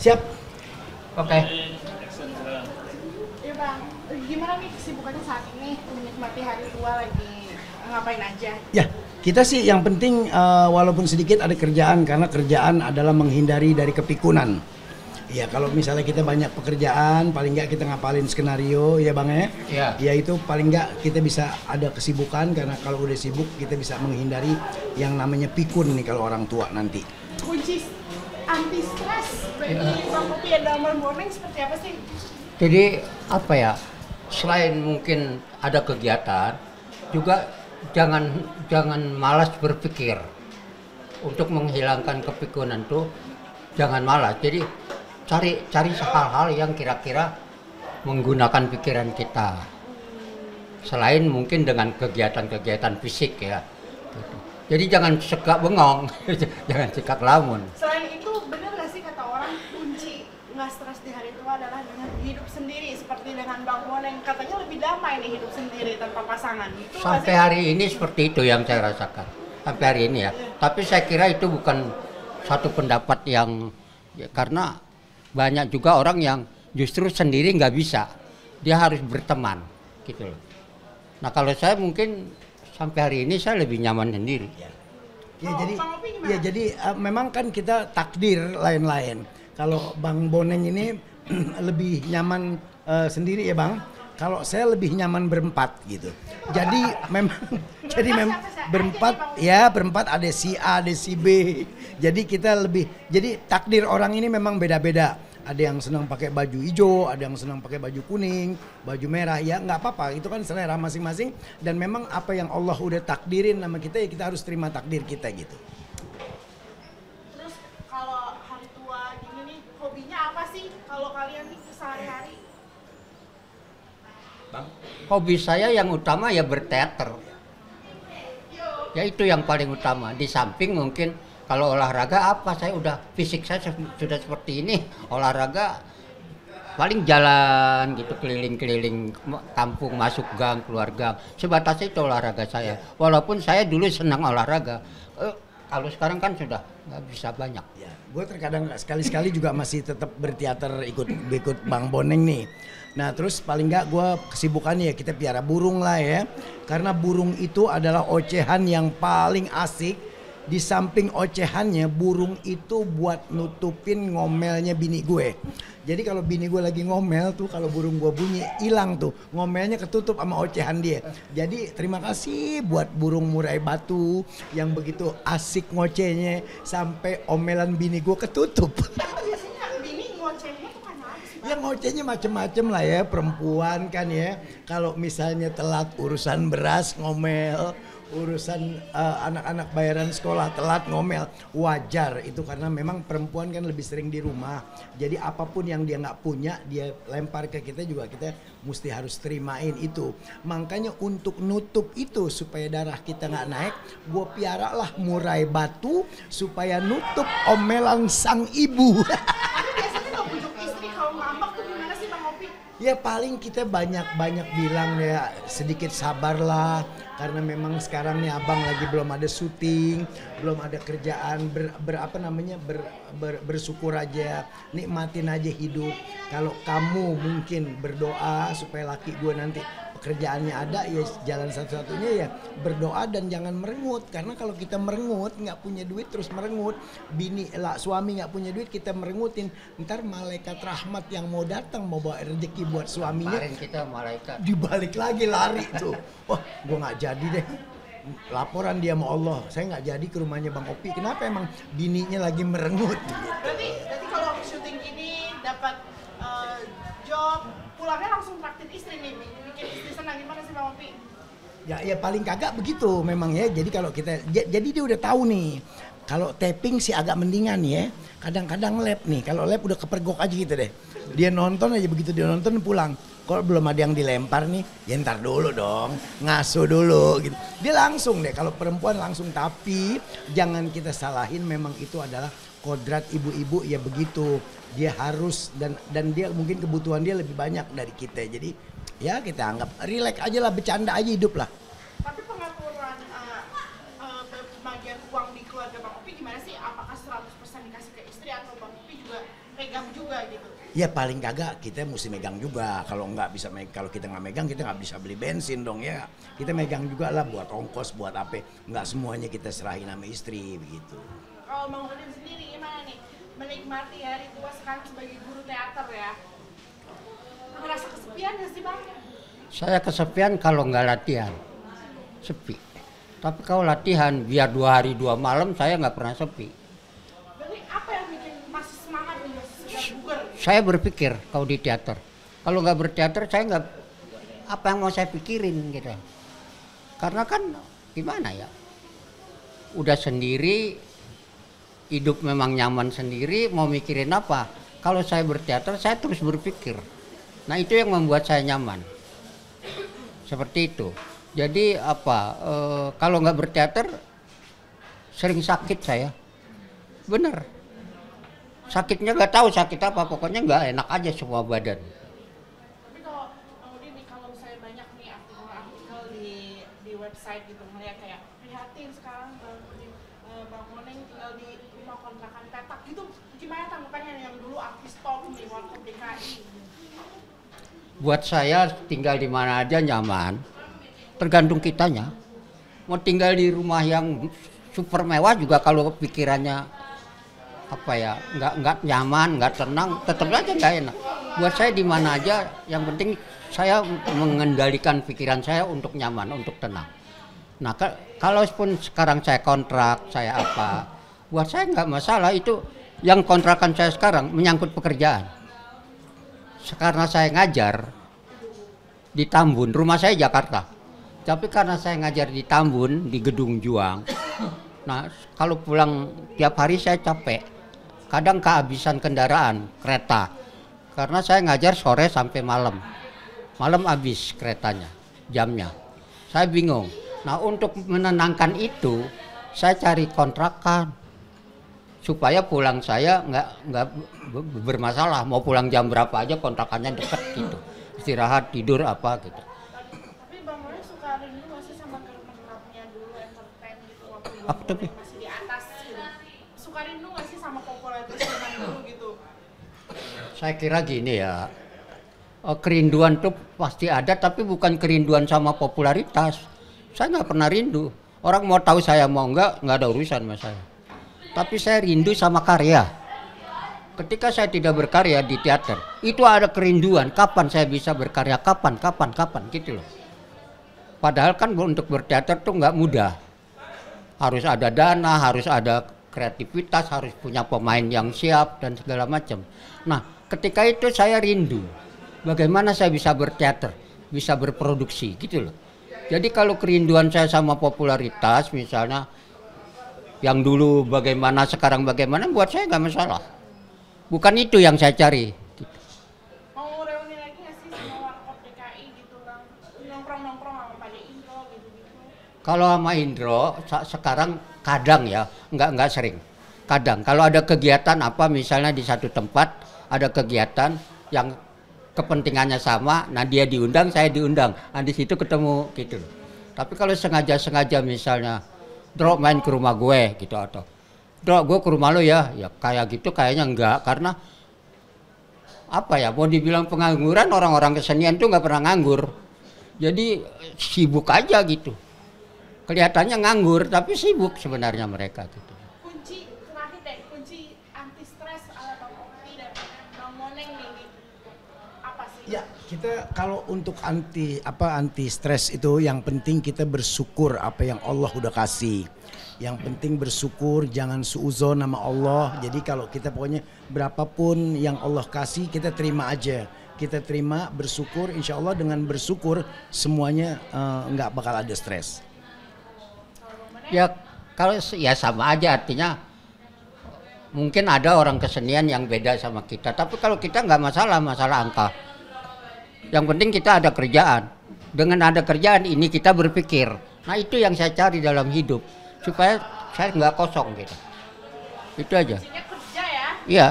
Siap. Oke. Iya Bang, gimana nih kesibukannya saat ini menikmati hari tua lagi ngapain aja? Ya, kita sih yang penting walaupun sedikit ada kerjaan karena kerjaan adalah menghindari dari kepikunan. Ya kalau misalnya kita banyak pekerjaan, paling nggak kita ngapalin skenario, ya Bang ya. Iya. Ya itu paling nggak kita bisa ada kesibukan karena kalau udah sibuk kita bisa menghindari yang namanya pikun nih kalau orang tua nanti. Kunci anti stres bagi Bang Popi dan Bang Boneng seperti apa sih? Jadi apa ya? Selain mungkin ada kegiatan, juga jangan malas berpikir. Untuk menghilangkan kepikunan tuh jangan malas. Jadi cari hal-hal yang kira-kira menggunakan pikiran kita. Selain mungkin dengan kegiatan-kegiatan fisik ya. Gitu. Jadi jangan suka bengong, jangan suka lamun. Selain itu benar nggak sih kata orang kunci nggak stres di hari tua adalah dengan hidup sendiri seperti dengan Bang Boneng katanya lebih damai nih hidup sendiri tanpa pasangan. Itu Sampai hari ini seperti itu yang saya rasakan. Sampai hari ini ya. Tapi saya kira itu bukan satu pendapat yang ya, karena banyak juga orang yang justru sendiri nggak bisa, dia harus berteman, gitu loh. Nah kalau saya mungkin sampai hari ini saya lebih nyaman sendiri. Ya Bang Opi gimana? ya jadi memang kan kita takdir lain-lain. Kalau Bang Boneng ini lebih nyaman sendiri ya Bang. Kalau saya lebih nyaman berempat gitu. Jadi memang berempat ada si A, ada si B. Jadi kita jadi takdir orang ini memang beda-beda. Ada yang senang pakai baju hijau, ada yang senang pakai baju kuning, baju merah. Ya nggak apa-apa, itu kan selera masing-masing. Dan memang apa yang Allah udah takdirin sama kita ya kita harus terima takdir kita gitu. Terus kalau hari tua gini nih hobinya apa sih kalau kalian nih sehari-hari? Bang? Hobi saya yang utama ya berteater. Ya itu yang paling utama. Di samping mungkin kalau olahraga apa, saya udah fisik saya sudah seperti ini. Olahraga paling jalan gitu keliling-keliling kampung, masuk gang, keluar gang. Sebatas itu olahraga saya. Walaupun saya dulu senang olahraga. Kalau sekarang kan sudah nggak bisa banyak. Ya, gue terkadang sekali-sekali juga masih tetap berteater ikut Bang Boneng nih. Nah terus paling nggak gue kesibukannya ya kita piara burung lah ya. Karena burung itu adalah ocehan yang paling asik. Di samping ocehannya burung itu buat nutupin ngomelnya bini gue. Jadi kalau bini gue lagi ngomel tuh kalau burung gue bunyi hilang tuh ngomelnya ketutup sama ocehan dia. Jadi terima kasih buat burung murai batu yang begitu asik ngocehnya sampai omelan bini gue ketutup. Biasanya bini ngocehnya tuh karena apa sih? Ya ngocehnya macem-macem lah ya perempuan kan ya. Kalau misalnya telat urusan beras ngomel. Urusan anak-anak bayaran sekolah telat ngomel wajar itu karena memang perempuan kan lebih sering di rumah jadi apapun yang dia nggak punya dia lempar ke kita juga kita mesti harus terimain itu makanya untuk nutup itu supaya darah kita nggak naik gue piara lah murai batu supaya nutup omelan sang ibu. Tapi biasanya kalau bujuk istri kalau ngambek tuh gimana sih Bang Opi? Ya paling kita banyak bilang ya sedikit sabarlah karena memang sekarang nih abang lagi belum ada syuting, belum ada kerjaan, bersyukur aja, nikmatin aja hidup. Kalau kamu mungkin berdoa supaya laki gue nanti pekerjaannya ada ya jalan satu-satunya ya berdoa dan jangan merengut karena kalau kita merengut nggak punya duit terus merengut suami nggak punya duit kita merengutin ntar malaikat rahmat yang mau datang mau bawa rezeki buat suaminya Kemarin kita malaikat. dibalik lagi lari tuh wah gue nggak jadi deh laporan dia sama Allah saya nggak jadi ke rumahnya Bang Opi kenapa emang bininya lagi merengut gitu. Berarti kalau syuting gini dapat job pulangnya langsung traktir istri nih bikin istri senang gimana sih Bang Opi? Ya paling kagak begitu memang ya. Jadi kalau kita jadi dia udah tahu nih. Kalau taping sih agak mendingan ya. Kadang-kadang lab nih. Kalau lab udah kepergok aja gitu deh. Dia nonton aja begitu dia nonton pulang. Kalau belum ada yang dilempar nih, ya ntar dulu dong. Ngasuh dulu gitu. Dia langsung deh kalau perempuan langsung tapi jangan kita salahin memang itu adalah kodrat ibu-ibu ya begitu. Dia harus dan dia mungkin kebutuhan dia lebih banyak dari kita. Jadi ya kita anggap relax aja lah, bercanda aja hidup lah. Tapi pengaturan bagian uang di keluarga Bang Opi gimana sih? Apakah 100% dikasih ke istri atau Bang Opi juga pegang juga gitu. Ya paling kagak kita mesti megang juga. Kalau kalau kita nggak megang kita nggak bisa beli bensin dong ya. Kita megang juga lah buat ongkos, buat apa. Nggak semuanya kita serahin sama istri begitu. Kalau Bang Udin sendiri gimana nih menikmati hari tua sekarang sebagai guru teater ya? Ngerasa kesepian nggak sih Bang? Saya kesepian kalau nggak latihan, sepi. Tapi kalau latihan biar 2 hari 2 malam saya nggak pernah sepi. Berarti apa yang bikin masih semangat nih, masih segar bugar? Saya berpikir kalau di teater, kalau nggak berteater saya nggak, apa yang mau saya pikirin gitu. Karena kan gimana ya, udah sendiri, hidup memang nyaman sendiri, mau mikirin apa? Kalau saya berteater saya terus berpikir. Nah itu yang membuat saya nyaman. Seperti itu. Jadi kalau nggak berteater sering sakit saya. Bener. Sakitnya nggak tahu sakit apa, pokoknya nggak enak aja semua badan. Tapi kalau Bang Udin nih, kalau saya banyak nih artikel di website gitu ngeliat kayak prihatin sekarang Bang Moneng tinggal di rumah kontrakan petak gitu, gimana tanggapannya yang dulu artis top nih waktu DKI? Buat saya tinggal di mana aja nyaman, tergantung kitanya. Mau tinggal di rumah yang super mewah juga kalau pikirannya nggak nyaman, nggak tenang, tetap aja nggak enak. Buat saya di mana aja, yang penting saya mengendalikan pikiran saya untuk nyaman, untuk tenang. Nah kalaupun sekarang saya kontrak, saya buat saya nggak masalah itu. Yang kontrakan saya sekarang menyangkut pekerjaan. Karena saya ngajar di Tambun, rumah saya Jakarta. Tapi karena saya ngajar di Tambun, di Gedung Juang. Nah, kalau pulang tiap hari saya capek. Kadang kehabisan kendaraan, kereta. Karena saya ngajar sore sampai malam. Malam habis keretanya, jamnya. Saya bingung. Nah, untuk menenangkan itu, saya cari kontrakan. Supaya pulang saya nggak bermasalah, mau pulang jam berapa aja kontrakannya deket gitu, istirahat tidur apa gitu. Tapi Bang Moneng suka rindu nggak sih sama klub-klubnya dulu entertain gitu waktu Apa tuh, Pi? masih di atas gitu? Suka rindu nggak sih sama popularitas zaman dulu gitu? Saya kira gini ya, kerinduan tuh pasti ada, tapi bukan kerinduan sama popularitas. Saya nggak pernah rindu, orang mau tahu saya mau nggak ada urusan sama saya. Tapi saya rindu sama karya. Ketika saya tidak berkarya di teater, itu ada kerinduan. Kapan saya bisa berkarya? Kapan gitu loh. Padahal kan untuk berteater tuh nggak mudah. Harus ada dana, harus ada kreativitas, harus punya pemain yang siap dan segala macam. Nah, ketika itu saya rindu. Bagaimana saya bisa berteater, bisa berproduksi gitu loh. Jadi kalau kerinduan saya sama popularitas misalnya, yang dulu bagaimana, sekarang bagaimana, buat saya nggak masalah. Bukan itu yang saya cari. Mau reuni lagi nggak sih sama warkop DKI gitu Bang? Nongkrong-nongkrong sama Pak Indro gitu-gitu. Kalau sama Indro sekarang kadang ya, nggak sering. Kadang kalau ada kegiatan apa misalnya di satu tempat ada kegiatan yang kepentingannya sama, nah dia diundang, saya diundang, nah di situ ketemu gitu loh. Tapi kalau sengaja misalnya Dro main ke rumah gue gitu, atau Dro gue ke rumah lo ya kayak gitu kayaknya enggak. Karena apa ya, mau dibilang pengangguran, orang-orang kesenian tuh nggak pernah nganggur. Jadi sibuk aja gitu, kelihatannya nganggur tapi sibuk sebenarnya mereka gitu. Kunci terakhir deh, kunci anti stres ala Bang Okti dan Bang Moneng nih apa sih? Ya, kita kalau untuk anti stres itu yang penting kita bersyukur apa yang Allah udah kasih. Yang penting bersyukur, jangan suuzon nama Allah. Jadi kalau kita pokoknya berapapun yang Allah kasih kita terima aja. Kita terima, bersyukur, insya Allah dengan bersyukur semuanya nggak bakal ada stres. Ya kalau ya sama aja, artinya mungkin ada orang kesenian yang beda sama kita. Tapi kalau kita nggak masalah angka. Yang penting kita ada kerjaan. Dengan ada kerjaan ini kita berpikir. Nah itu yang saya cari dalam hidup. Supaya saya nggak kosong gitu. Itu aja. Kuncinya kerja ya? Iya.